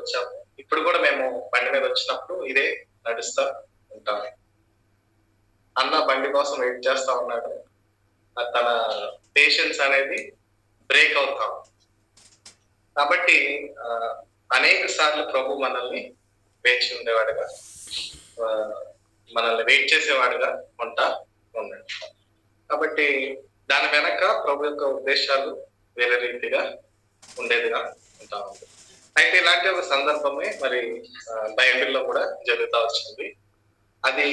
వచ్చాము. ఇప్పుడు కూడా మేము బండి మీద వచ్చినప్పుడు ఇదే నడుస్తా ఉంటాం. అన్న బండి కోసం వెయిట్ చేస్తా ఉన్నాడు. తన పేషెన్స్ అనేది బ్రేక్ అవుతాం. కాబట్టి అనేక సార్లు ప్రభు మనల్ని వేచి ఉండేవాడుగా, మనల్ని వెయిట్ చేసేవాడుగా ఉంటా ఉన్నాడు. కాబట్టి దాని వెనక ప్రభు యొక్క ఉద్దేశాలు వేరే రీతిగా ఉండేదిగా ఉంటా ఉంది. అయితే ఇలాంటి ఒక సందర్భమే మరి బైబిల్లో కూడా జరుగుతూ వచ్చింది. అది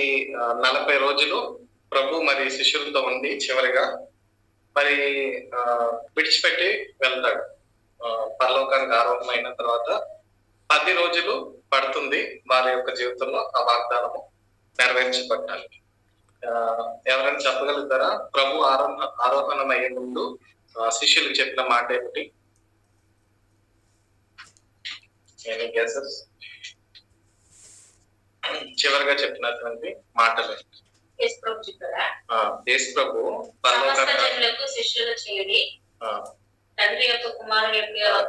40 రోజులు ప్రభు మరి శిష్యులతో ఉండి చివరిగా మరి విడిచిపెట్టి వెళ్తాడు. పరలోకానికి ఆరోహణమైన తర్వాత 10 రోజులు పడుతుంది వారి యొక్క జీవితంలో ఆ వాగ్దానము నెరవేర్చబడటానికి. ఎవరైనా చెప్పగలుగుతారా? ప్రభు ఆరోహణం అయ్యే ముందు శిష్యులకు చెప్పిన మాట ఏమిటి? Any guesses? చివరిగా చెప్పినటువంటి మాటలు యేసు ప్రభు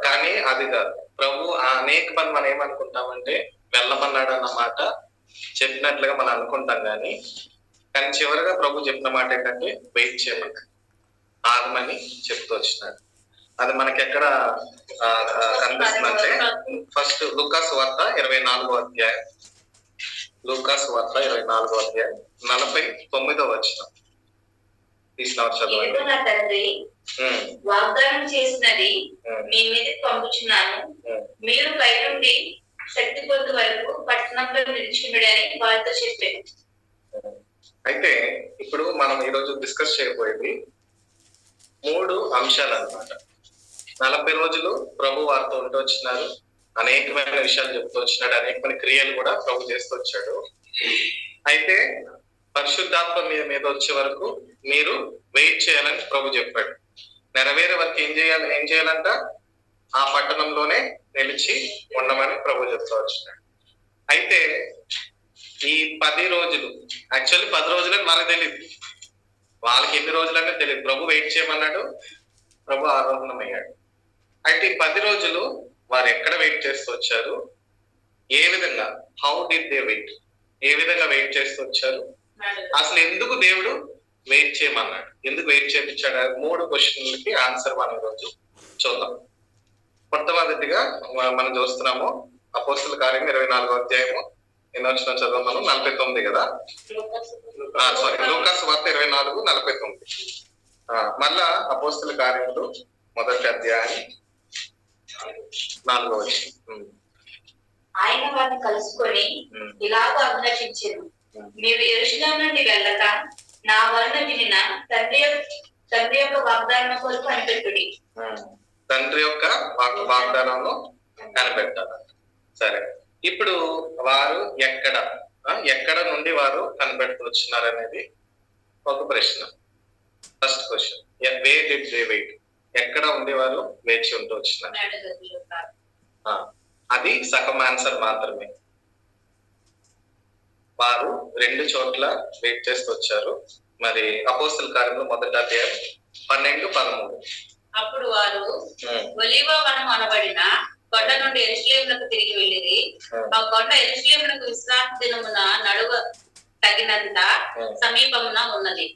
కానీ అది కాదు. ప్రభు అనేక మంది మనం ఏమనుకుంటామంటే వెళ్ళమన్నాడు అన్న మాట చెప్పినట్లుగా మనం అనుకుంటాం కానీ చివరిగా ప్రభు చెప్పిన మాట ఏంటంటే వెయిట్ చేయమని, ఆగమని చెప్తూ వచ్చినాడు. అది మనకి ఎక్కడ కనిపిస్తుందంటే ఫస్ట్ లూకాసు వార్త 24వ అధ్యాయం, లూకాసు వార్త 24వ అధ్యాయం 49వ వచనం తీసిన చదవండి. వాగ్దానం చేసినది మీ మీద పంపుచున్నాను, మీరు పై నుండి శక్తి పొందు వరకు పట్టణంలో నిలిచియుండుడని వారితో చెప్పారు. అయితే ఇప్పుడు మనం ఈరోజు డిస్కస్ చేయబోయేది 3 అంశాలు అన్నమాట. 40 రోజులు ప్రభు వారితో ఉంటూ వచ్చినారు, అనేకమైన విషయాలు చెప్తూ వచ్చినాడు, అనేకమైన క్రియలు కూడా ప్రభు చేస్తూ వచ్చాడు. అయితే పరిశుద్ధాత్మ మీద వచ్చే వరకు మీరు వెయిట్ చేయాలని ప్రభు చెప్పాడు. నెరవేరే వరకు ఏం చేయాలంట? ఆ పట్టణంలోనే నిలిచి ఉండమని ప్రభు చెప్తూ వచ్చినాడు. అయితే ఈ 10 రోజులు యాక్చువల్లీ 10 రోజులని మనకు తెలియదు, వాళ్ళకి ఎన్ని రోజులనే తెలియదు. ప్రభు వెయిట్ చేయమన్నాడు, ప్రభు ఆరోహణం అయ్యాడు. అయితే ఈ 10 రోజులు వారు ఎక్కడ వెయిట్ చేస్తూ వచ్చారు, ఏ విధంగా, హౌ డిడ్ దే వెయిట్, ఏ విధంగా వెయిట్ చేస్తూ వచ్చారు, అసలు ఎందుకు దేవుడు వెయిట్ చేయమన్నాడు, ఎందుకు వెయిట్ చేయించాడు? 3 క్వశ్చన్లకి ఆన్సర్ మనం ఈరోజు చూద్దాం. మొట్టమొదటిగా మనం చూస్తున్నాము అపోస్తల కార్యం 24వ అధ్యాయము ఎన్నో వచ్చిన చదువు మనం 49 కదా, సారీ లూకాసు వార్త 24:49. మళ్ళా అపోస్తల కార్యములు 1వ అధ్యాయం 4వ వచనం. ఆయన వారిని కలుసుకొని ఇలాగ అభిలషించెను, మీరు యెరూషలేము నుండి వెళ్ళక నా వలన వినిన తండ్రి యొక్క వాగ్దానం కొరకు కనిపెట్టుడి. తండ్రి యొక్క వాగ్దానంలో కనిపెట్టాలి. సరే, ఇప్పుడు వారు ఎక్కడ నుండి వారు కనిపెడుతూ వచ్చినారు అనేది ఒక ప్రశ్న. First question, where did they wait, ఎక్కడ ఉండి వారు వేచి ఉంటూ వచ్చినారు? అది సగం ఆన్సర్ మాత్రమే. వారు 2 చోట్ల వెయిట్ చేస్తూ వచ్చారు. మరి అపోస్తల కార్యంలో 1వ అధ్యాయం 12-13. అప్పుడు వారు ఒలీవ వనం అనబడిన కొండ నుండి యెరూషలేమునకు తిరిగి వెళ్ళిరి. ఆ కొండ యెరూషలేమునకు విశ్రాంతి దినమున నడువ తగినంత సమీపమున ఉన్నది.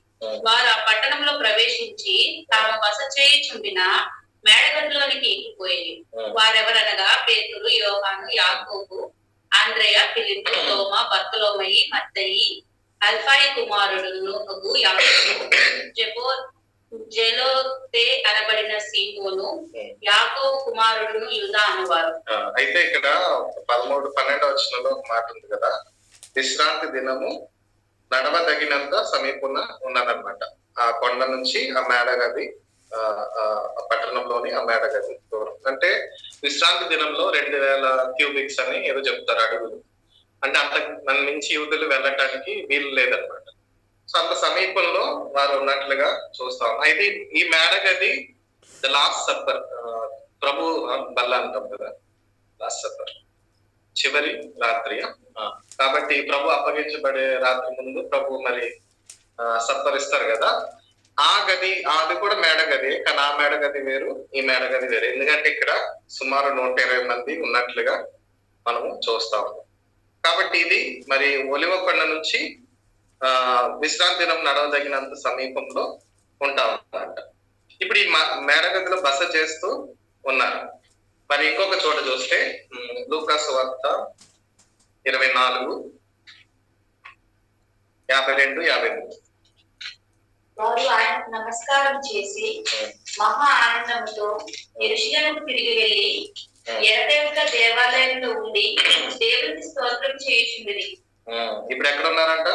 వారు ఆ పట్టణంలో ప్రవేశించి తాము బస చేయుచుండిన మేడగదిలోనికి ఎక్కిపోయేది. వారెవరనగా పేతురు, యోహాను, యాకోబు, ఆంద్రెయ, ఫిలిప్పు, తోమా, బర్తలోమయి, మత్తయి, అల్ఫాయి కుమారుడును యాకోబు, జెలోతే అనబడిన సీమోను, యాకోబు కుమారుడును యూదా అనువారు. అయితే ఇక్కడ 13-12 వచనంలో ఒక మాట ఉంది కదా, విశ్రాంతి దినము నడవదగినంత సమీపంలో ఉన్నదన్నమాట. ఆ కొండ నుంచి ఆ మేడగది, పట్టణంలోని ఆ మేడగది దూరం. అంటే విశ్రాంతి దినంలో 2000 క్యూబిక్స్ అని ఏదో చెప్తారు, అడుగులు. అంటే అంత మించి యూదులు వెళ్ళటానికి వీలు లేదనమాట. సో అంత సమీపంలో వారు ఉన్నట్లుగా చూస్తాం. అయితే ఈ మేడగది ద లాస్ట్ సప్పర్, ప్రభు బల్ల అంటాం కదా, లాస్ట్ సప్పర్, చివరి రాత్రి. కాబట్టి ప్రభు అప్పగించబడే రాత్రి ముందు ప్రభు మరి సప్పరిస్తారు కదా, ఆ గది, అది కూడా మేడగది. కానీ ఆ మేడగది వేరు, ఈ మేడగది వేరు. ఎందుకంటే ఇక్కడ సుమారు 120 మంది ఉన్నట్లుగా మనము చూస్తా ఉన్నాం. కాబట్టి ఇది మరి ఒలివ కొండ నుంచి విశ్రాంతి దినం నడవదగినంత సమీపంలో ఉంటా ఉందంట. ఇప్పుడు ఈ మేడగదిలో బస చేస్తూ ఉన్నారు. మరి ఇంకొక చోట చూస్తే లూకా సువార్త 24:52-53. వారు ఆయనకు నమస్కారం చేసి మహా ఆనందంతో యెరూషలేముకు తిరిగి వెళ్ళి ఎడతెగక దేవాలయంలో ఉండి దేవునికి స్తోత్రం చేయుచుండిరి. ఇప్పుడు ఎక్కడ ఉన్నారంట?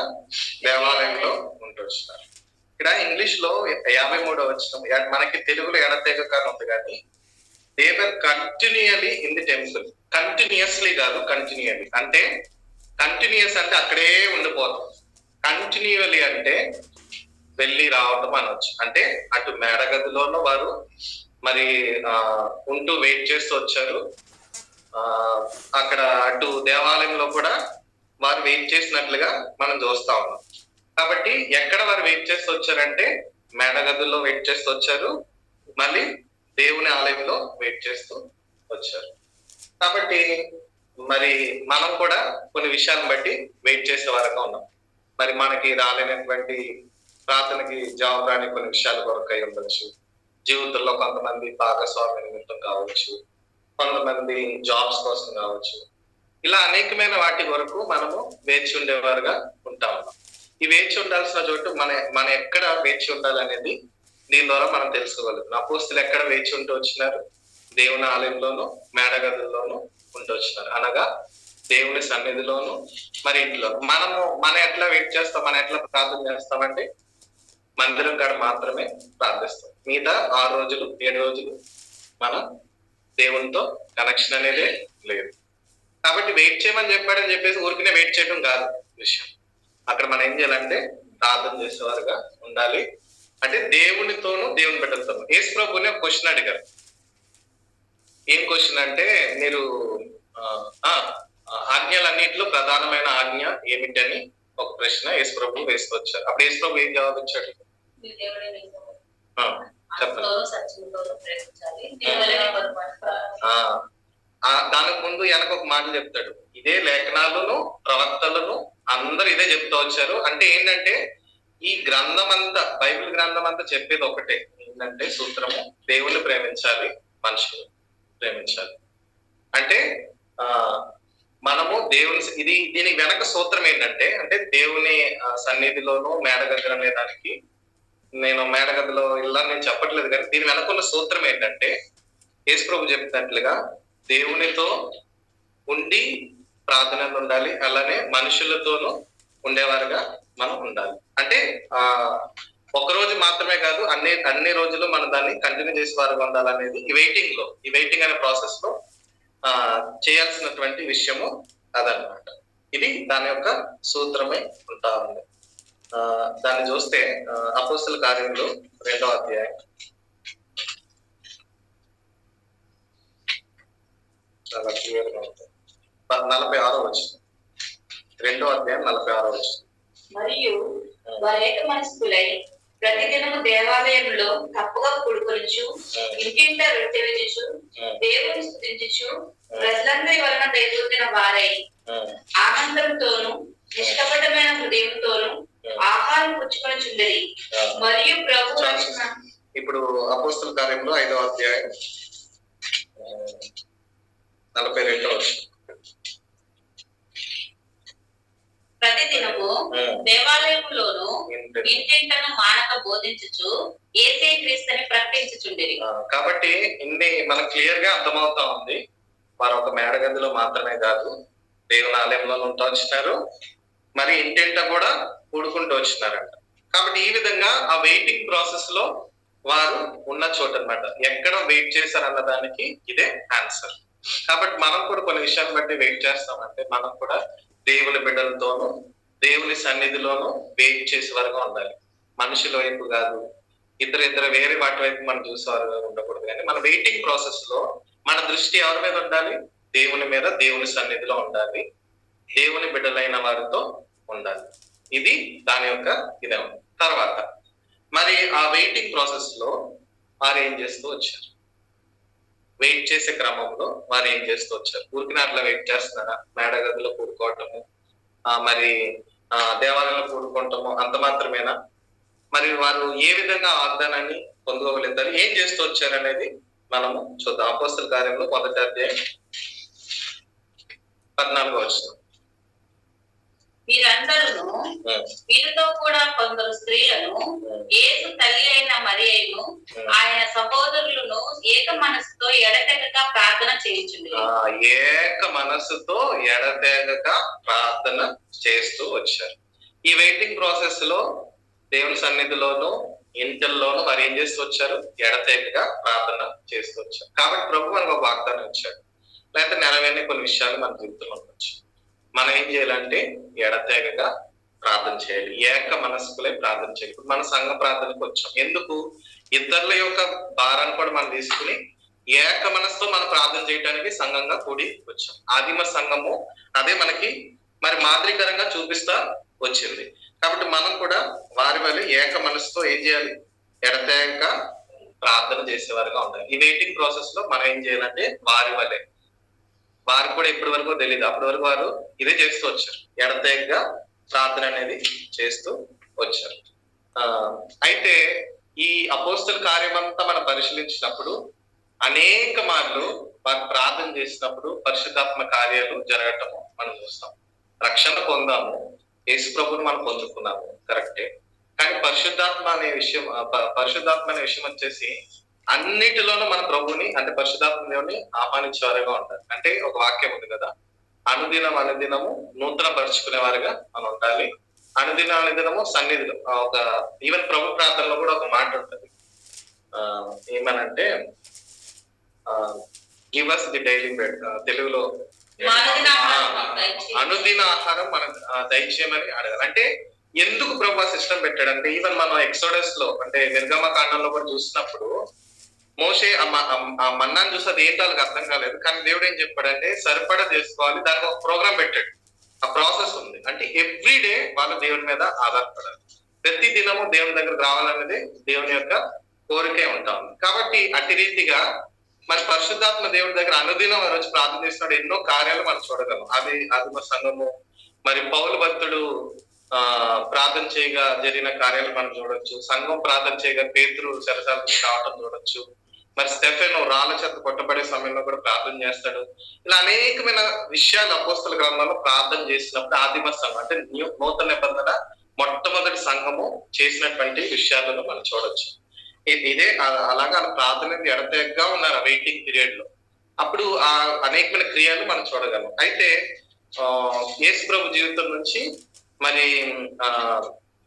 దేవాలయంలో ఉంటూ వచ్చినారు. ఇక్కడ ఇంగ్లీష్ లో 53వ వచనం, మనకి తెలుగులో ఎడతెగక అని ఉంది, కానీ they were continually in the temple. Continuously కాదు, కంటిన్యూయలీ. అంటే కంటిన్యూస్ అంటే అక్కడే ఉండిపోతాం, కంటిన్యూయలీ అంటే వెళ్ళి రావటం అనొచ్చు. అంటే అటు మేడగదిలోనూ వారు మరి ఉంటూ వెయిట్ చేస్తూ వచ్చారు, అక్కడ అటు దేవాలయంలో కూడా వారు వెయిట్ చేసినట్లుగా మనం చూస్తా ఉన్నాం. కాబట్టి ఎక్కడ వారు వెయిట్ చేస్తూ వచ్చారంటే మేడగదుల్లో వెయిట్ చేస్తూ వచ్చారు, మళ్ళీ దేవుని ఆలయంలో వెయిట్ చేస్తూ వచ్చారు. కాబట్టి మరి మనం కూడా కొన్ని విషయాలను బట్టి వెయిట్ చేసే వారంగా ఉన్నాం. మరి మనకి రాలేనటువంటి ప్రార్థనకి జవాబు రాని కొన్ని విషయాల కొరకు అయి ఉండొచ్చు. జీవితంలో కొంతమంది భాగస్వామ్య నిమిత్తం కావచ్చు, కొంతమంది జాబ్స్ కోసం కావచ్చు. ఇలా అనేకమైన వాటి వరకు మనము వేచి ఉండేవారుగా ఉంటా ఉన్నాం. ఈ వేచి ఉండాల్సిన చోటు మన ఎక్కడ వేచి ఉండాలనేది దీని ద్వారా మనం తెలుసుకోగలుగుతాం. అపోస్తులు ఎక్కడ వేచి ఉంటూ వచ్చినారు? దేవుని ఆలయంలోను మేడగదుల్లోనూ ఉంటూ వచ్చినారు, అనగా దేవుని సన్నిధిలోను మరి ఇంట్లో. మనం ఎట్లా వెయిట్ చేస్తాం, మనం ఎట్లా ప్రార్థన చేస్తామంటే మందిరం కాడ మాత్రమే ప్రార్థిస్తాం. మిగతా 6 రోజులు 7 రోజులు మనం దేవునితో కనెక్షన్ అనేదే లేదు. కాబట్టి వెయిట్ చేయమని చెప్పాడని చెప్పేసి ఊరికనే వెయిట్ చేయడం కాదు విషయం. అక్కడ మనం ఏం చేయాలంటే ప్రార్థన చేసేవారుగా ఉండాలి. అంటే దేవునితోనూ దేవుని బిడ్డలతోనూ. యేసు ప్రభువుని ఒక క్వశ్చన్ అడిగారు. ఏం క్వశ్చన్ అంటే, మీరు ఆజ్ఞలన్నింటిలో ప్రధానమైన ఆజ్ఞ ఏమిటని ఒక ప్రశ్న యేసు ప్రభు వేసుకొచ్చారు. అప్పుడు యేసు ప్రభు ఏం జవాబు ఇచ్చాడు? దానికి ముందు వెనక ఒక మాట చెప్తాడు. ఇదే లేఖనాలను ప్రవక్తలను అందరు ఇదే చెప్తూ వచ్చారు. అంటే ఏంటంటే ఈ గ్రంథం అంతా, బైబిల్ గ్రంథం అంతా చెప్పేది ఒకటే, ఏంటంటే సూత్రము దేవుని ప్రేమించాలి, మనుషులు ప్రేమించాలి. అంటే మనము దీనికి వెనక సూత్రం ఏంటంటే, అంటే దేవుని సన్నిధిలోనూ మేడగది అనే దానికి, నేను మేడగదిలో ఇలా నేను చెప్పట్లేదు, కానీ దీని వెనకున్న సూత్రం ఏంటంటే యేసు ప్రభు చెప్పినట్లుగా దేవునితో ఉండి ప్రార్థనలు ఉండాలి, అలానే మనుషులతోనూ ఉండేవారుగా మనం ఉండాలి. అంటే ఒక రోజు మాత్రమే కాదు, అన్ని రోజులు మనం దాన్ని కంటిన్యూ చేసేవారుగా ఉండాలనేది ఈ వెయిటింగ్ అనే ప్రాసెస్ లో చేయాల్సినటువంటి విషయము అదనమాట. ఇది దాని యొక్క సూత్రమై ఉంటా ఉంది. దాన్ని చూస్తే అపోస్తల కార్యములు 2వ అధ్యాయం 46వ వచనం. 2వ అధ్యాయం 46వ వచనం. మరియు వారేక మనస్కులై ప్రతిదినము దేవాలయంలో తప్పుగా కూడుకొనుచు ఇంటింట రొట్టె విరుచు దేవుని స్తుతించుచు ప్రజలందరి వలన దయచూపిన వారై ఆనందంతోను నిష్కపటమైన హృదయంతోను ఆహారం పుచ్చుకొనుచుండిరి. మరియు ప్రభు ఇప్పుడు అపోస్తల కార్యములు 5వ అధ్యాయం 42వ వచనం. ప్రతిదినము దేవాలయంలోను ఇంటింటను మానక బోధించుచు యేసే క్రీస్తుని ప్రకటించుచుండిరి. కాబట్టి ఇన్ని మనకు క్లియర్ గా అర్థమవుతా ఉంది. వారు ఒక మేడగదిలో మాత్రమే కాదు, దేవుని ఆలయంలో ఉంటూ వచ్చినారు, మరి ఇంటింట కూడా కూడుకుంటూ వచ్చినారంట. కాబట్టి ఈ విధంగా ఆ వెయిటింగ్ ప్రాసెస్ లో వారు ఉన్న చోట అన్నమాట. ఎక్కడ వెయిట్ చేశారన్న దానికి ఇదే ఆన్సర్. కాబట్టి మనం కూడా కొన్ని విషయాన్ని బట్టి వెయిట్ చేస్తామంటే మనం కూడా దేవుని బిడ్డలతోనూ దేవుని సన్నిధిలోనూ వెయిట్ చేసే వరకు ఉండాలి. మనుషుల వైపు కాదు, ఇద్దరు వేరే వాటి వైపు మనం చూసేవారుగా ఉండకూడదు. కానీ మన వెయిటింగ్ ప్రాసెస్ లో మన దృష్టి ఎవరి మీద ఉండాలి? దేవుని మీద, దేవుని సన్నిధిలో ఉండాలి, దేవుని బిడ్డలైన వారితో ఉండాలి. ఇది దాని యొక్క ఇదే ఉంది. తర్వాత మరి ఆ వెయిటింగ్ ప్రాసెస్ లో వారు ఏం చేస్తూ వచ్చారు? వెయిట్ చేసే క్రమంలో వారు ఏం చేస్తూ వచ్చారు? ఊరికి అట్లా వెయిట్ చేస్తున్నారా? మేడగదిలో కూడుకోవటము, మరి దేవాలయంలో కూడుకోవటము అంత మాత్రమేనా? మరి వారు ఏ విధంగా వాగ్దానాన్ని పొందుకోగలుగుతారు, ఏం చేస్తూ వచ్చారు అనేది మనము చూద్దాం. అపోస్తల కార్యంలో 1వ అధ్యాయం 14వ వచనం. మీరందరూ వీరితో కూడా కొందరు స్త్రీలను యేసు తల్లి అయిన మరియను ఆయన సహోదరులను ఏక మనసుతో ఎడతెగక ప్రార్థన చేయించుండి. ఏక మనసుతో ఎడతెగక ప్రార్థన చేస్తూ వచ్చారు. ఈ వెయిటింగ్ ప్రాసెస్ లో దేవుని సన్నిధిలోను ఇంటిల్లోనూ వారు ఏం చేస్తూ వచ్చారు? ఎడతెగక ప్రార్థన చేస్తూ వచ్చారు. కాబట్టి ప్రభు మనకు ఒక వాగ్దానం ఇచ్చాడు, లేకపోతే నెరవేరిన కొన్ని విషయాలు మన జీవితంలో ఉండొచ్చు. మనం ఏం చేయాలంటే ఎడతెగక ప్రార్థన చేయాలి, ఏక మనస్కులే ప్రార్థన చేయాలి. ఇప్పుడు మన సంఘ ప్రార్థనకు వచ్చాం. ఎందుకు? ఇతరుల యొక్క భారాన్ని కూడా మనం తీసుకుని ఏక మనసుతో మనం ప్రార్థన చేయడానికి సంఘంగా కూడి వచ్చాం. ఆదిమ సంఘము అదే మనకి మరి మాదిరికరంగా చూపిస్తా వచ్చింది. కాబట్టి మనం కూడా వారి వల్ల ఏక మనసుతో ఏం చేయాలి? ఎడతెగక ప్రార్థన చేసేవారుగా ఉండాలి. ఈ వెయిటింగ్ ప్రాసెస్ లో మనం ఏం చేయాలంటే వారి వల్లే, వారికి కూడా ఇప్పటి వరకు తెలియదు, అప్పటి వరకు వారు ఇదే చేస్తూ వచ్చారు, ఎడతెగక ప్రార్థన అనేది చేస్తూ వచ్చారు. అయితే ఈ అపోస్తల కార్యమంతా మనం పరిశీలించినప్పుడు అనేక మార్లు వారు ప్రార్థన చేసినప్పుడు పరిశుద్ధాత్మ కార్యాలు జరగటం మనం చూస్తాం. రక్షణ పొందాము, యేసు ప్రభువుని మనం పొందుకున్నాము, కరెక్టే. కానీ పరిశుద్ధాత్మ అనే విషయం వచ్చేసి అన్నిటిలోనూ మన ప్రభుని అంటే పరిశుద్ధాత్మ దేవుని ఆహ్వానించేవారుగా ఉంటారు. అంటే ఒక వాక్యం ఉంది కదా, అనుదినము నూతన పరుచుకునే వారుగా మనం ఉండాలి. అనుదినము సన్నిధిలో ఒక ఈవెన్ ప్రభు ప్రార్థనలో కూడా ఒక మాట ఉంటుంది, ఏమనంటే give us the daily bread, తెలుగులో అనుదిన ఆహారం మనం దయచేయమని అడగాలి. అంటే ఎందుకు ప్రభు సిస్టమ్ పెట్టాడంటే, ఈవెన్ మనం ఎక్సోడస్ లో అంటే నిర్గమ కాండంలో కూడా చూసినప్పుడు మోషే ఆ మన్నాన్ని చూసి అది ఏంటో వాళ్ళకి అర్థం కాలేదు. కానీ దేవుడు ఏం చెప్పాడంటే సరిపడా చేసుకోవాలి, దానికి ఒక ప్రోగ్రామ్ పెట్టాడు. ఆ ప్రాసెస్ ఉంది. అంటే ఎవ్రీడే వాళ్ళు దేవుని మీద ఆధారపడాలి, ప్రతి దినము దేవుని దగ్గరకు రావాలనేది దేవుని యొక్క కోరికే ఉంటాం. కాబట్టి అట్టి రీతిగా మరి పరిశుద్ధాత్మ దేవుడి దగ్గర అనుదినం రోజు ప్రార్థన చేస్తున్నాడు. ఎన్నో కార్యాలు మనం చూడగలం. అది మా సంఘము మరి పౌలు భక్తుడు ప్రార్థన చేయగా జరిగిన కార్యాలు మనం చూడొచ్చు. సంఘం ప్రార్థన చేయగా పేతురు చెరసాల రావటం చూడొచ్చు. మరి స్టెఫెను రాళ్ళ చేత కొట్టబడే సమయంలో కూడా ప్రార్థన చేస్తాడు. ఇలా అనేకమైన విషయాలు అపోస్తల గ్రంథంలో ప్రార్థన చేసినప్పుడు ఆదిమ సంఘం అంటే నూతన నిబంధన మొట్టమొదటి సంఘము చేసినటువంటి విషయాలను మనం చూడొచ్చు. ఇదే అలాగా ప్రార్థన ఎడతెగగా ఉన్నారు వెయిటింగ్ పీరియడ్ లో. అప్పుడు ఆ అనేకమైన క్రియలు మనం చూడగలం. అయితే యేసు ప్రభు జీవితం నుంచి మరి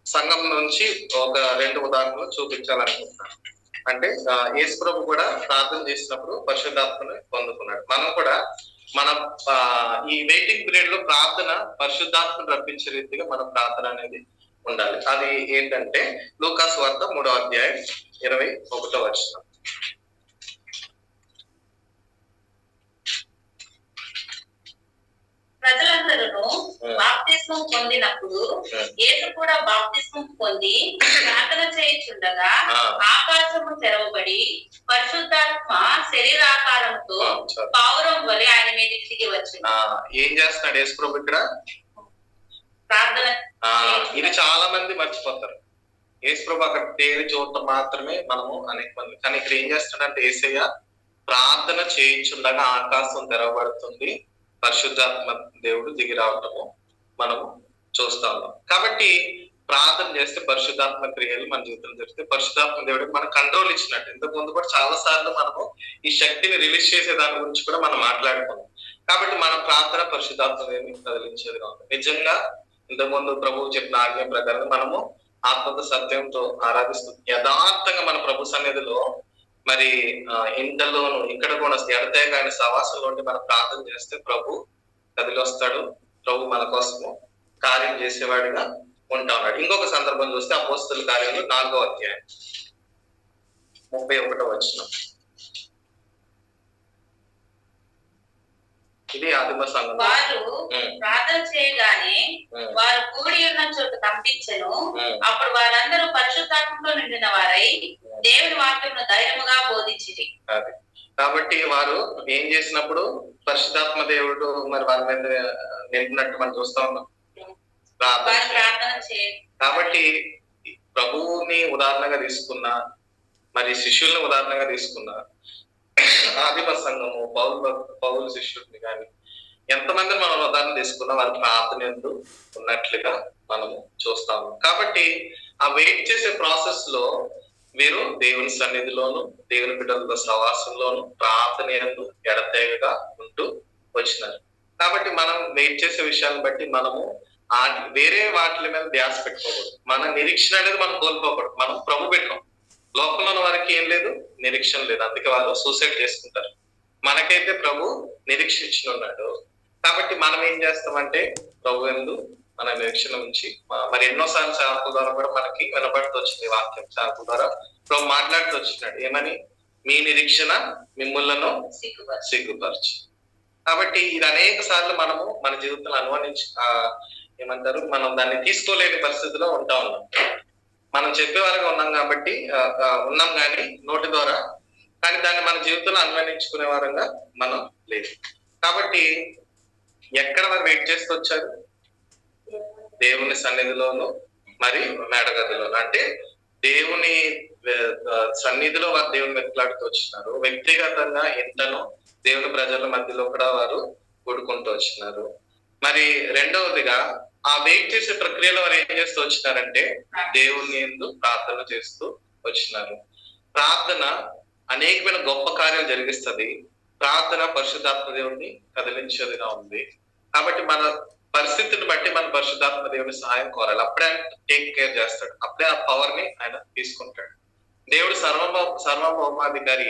సంఘం నుంచి ఒక 2 ఉదాహరణలు చూపించాలనుకుంటున్నాను. అంటే యేసు ప్రభు కూడా ప్రార్థన చేసినప్పుడు పరిశుద్ధాత్మని పొందుకున్నాడు. మనం కూడా మన ఈ వెయిటింగ్ పీరియడ్ లో ప్రార్థన పరిశుద్ధాత్మను రప్పించే రీతిగా మన ప్రార్థన అనేది ఉండాలి. అది ఏంటంటే లూకా సువార్త 3వ అధ్యాయం 21వ వచనం. ప్రజలందరూ బాప్తిస్మం పొందినప్పుడు యేసు కూడా బాప్తిస్మం పొంది ప్రార్థన చేయుచుండగా ఆకాశము తెరవబడి పరిశుద్ధాత్మ శరీరాకారంతో పావురం వలె ఆయన మీదకి దిగి వచ్చింది. ఏం చేస్తున్నాడు యేసు ప్రభు ఇక్కడ? ప్రార్థన. ఇది చాలా మంది మర్చిపోతారు. యేసు ప్రభు అక్కడ తేరి చూడటం మాత్రమే మనము అనేక మంది. కానీ ఇక్కడ ఏం చేస్తున్నాడంటే యేసయ్య ప్రార్థన చేయించుండగా ఆకాశం తెరవబడుతుంది, పరిశుద్ధాత్మ దేవుడు దిగి రావటము మనము చూస్తా ఉన్నాం. కాబట్టి ప్రార్థన చేస్తే పరిశుద్ధాత్మ క్రియలు మన జీవితంలో జరిగితే పరిశుద్ధాత్మ దేవుడికి మన కంట్రోల్ ఇచ్చినట్టు. ఇంతకు ముందు కూడా చాలా సార్లు మనము ఈ శక్తిని రిలీజ్ చేసే దాని గురించి కూడా మనం మాట్లాడుకున్నాం. కాబట్టి మన ప్రార్థన పరిశుద్ధాత్మ దేవుని కదిలించేదిగా ఉంది. నిజంగా ఇంతకు ముందు ప్రభువు చెప్పిన ఆజ్ఞ ప్రకారం మనము ఆత్మతో సత్యంతో ఆరాధిస్తూ యథార్థంగా మన ప్రభు సన్నిధిలో మరి ఇంతలోను ఇక్కడ కూడా ఎడతెగక ఆయన సవాసంలో ఉండి మనం ప్రార్థన చేస్తే ప్రభు కదిలి వస్తాడు. ప్రభు మన కోసము కార్యం చేసేవాడిగా ఉంటా ఉన్నాడు. ఇంకొక సందర్భం చూస్తే అపోస్తల కార్యంలో 4వ అధ్యాయం 31వ వచనం. ఇది ఆదిమ సంఘం. వారు ప్రార్థన చేయగానే వారు కూడి ఉన్న చోటు కంపించెను. అప్పుడు వారందరూ పరిశుద్ధాత్మతో నిండిన వారై దేవుని వాక్యమును ధైర్యముగా బోధించిరి. కాబట్టి వారు ఏం చేసినప్పుడు పరిశుద్ధాత్మ దేవుడు మరి వారి మీద నింపినట్టు మనం చూస్తా ఉన్నాం. కాబట్టి ప్రభువుని ఉదాహరణగా తీసుకున్న, మరి శిష్యుల్ని ఉదాహరణగా తీసుకున్న ఆదిమ సంఘము పౌలు శిష్యుల్ని కానీ ఎంతమందిని మనం ఉదాహరణ తీసుకున్నా వారి ప్రార్థన యందు ఉన్నట్లుగా మనము చూస్తాము. కాబట్టి ఆ వెయిట్ చేసే ప్రాసెస్ లో వీరు దేవుని సన్నిధిలోను, దేవుని బిడ్డలతో సహవాసంలోను, ప్రార్థన యందు ఎడతెగగా ఉంటూ వచ్చినారు. కాబట్టి మనం వెయిట్ చేసే విషయాన్ని బట్టి మనము వేరే వాటి మీద ధ్యాస పెట్టుకోకూడదు. మన నిరీక్షణ అనేది మనం కోల్పోకూడదు. మనం ప్రభు పెట్టాం. లోకంలో ఉన్న వారికి ఏం లేదు, నిరీక్షణ లేదు, అందుకే వాళ్ళు సూసైడ్ చేసుకుంటారు. మనకైతే ప్రభు నిరీక్షించి ఉన్నాడు. కాబట్టి మనం ఏం చేస్తామంటే ప్రభు యందు మన నిరీక్షణ ఉంచి, మరి ఎన్నోసార్లు సేవకుల ద్వారా కూడా మనకి వినబడుతూ వచ్చింది వాక్యం. సేవకుల ద్వారా ప్రభు మాట్లాడుతూ వచ్చినాడు, ఏమని? మీ నిరీక్షణ మిమ్ములను సిగ్గుపరచు. కాబట్టి ఇది అనేక సార్లు మనము మన జీవితంలో అనుమానించి ఏమంటారు, మనం దాన్ని తీసుకోలేని పరిస్థితిలో ఉంటా ఉన్నాం. మనం చెప్పేవారుగా ఉన్నాం కానీ నోటి ద్వారా, కానీ దాన్ని మన జీవితంలో అన్వయించుకునే వారంగా మనం లేదు. కాబట్టి ఎక్కడ వారు వెయిట్ చేస్తూ వచ్చారు? దేవుని సన్నిధిలోను, మరి మేడగదిలోను. అంటే దేవుని సన్నిధిలో వారు దేవుని వెతులాడుతూ వచ్చినారు. వ్యక్తిగతంగా ఇంటను దేవుని ప్రజల మధ్యలో కూడా వారు కూడుకుంటూ వచ్చినారు. మరి రెండవదిగా ఆ వెయిట్ చేసే ప్రక్రియలో వారు ఏం చేస్తూ వచ్చినారంటే దేవుని యందు ప్రార్థన చేస్తూ వచ్చినారు. ప్రార్థన అనేకమైన గొప్ప కార్యాలు జరిగిస్తుంది. ప్రార్థన పరిశుద్ధాత్మ దేవుడిని కదిలించేదిగా ఉంది. కాబట్టి మన పరిస్థితిని బట్టి మన పరిశుద్ధాత్మ దేవుని సహాయం కోరాలి. అప్పుడే ఆయన టేక్ కేర్ చేస్తాడు. అప్పుడే ఆ పవర్ ని ఆయన తీసుకుంటాడు. దేవుడు సర్వభౌమాధికారి.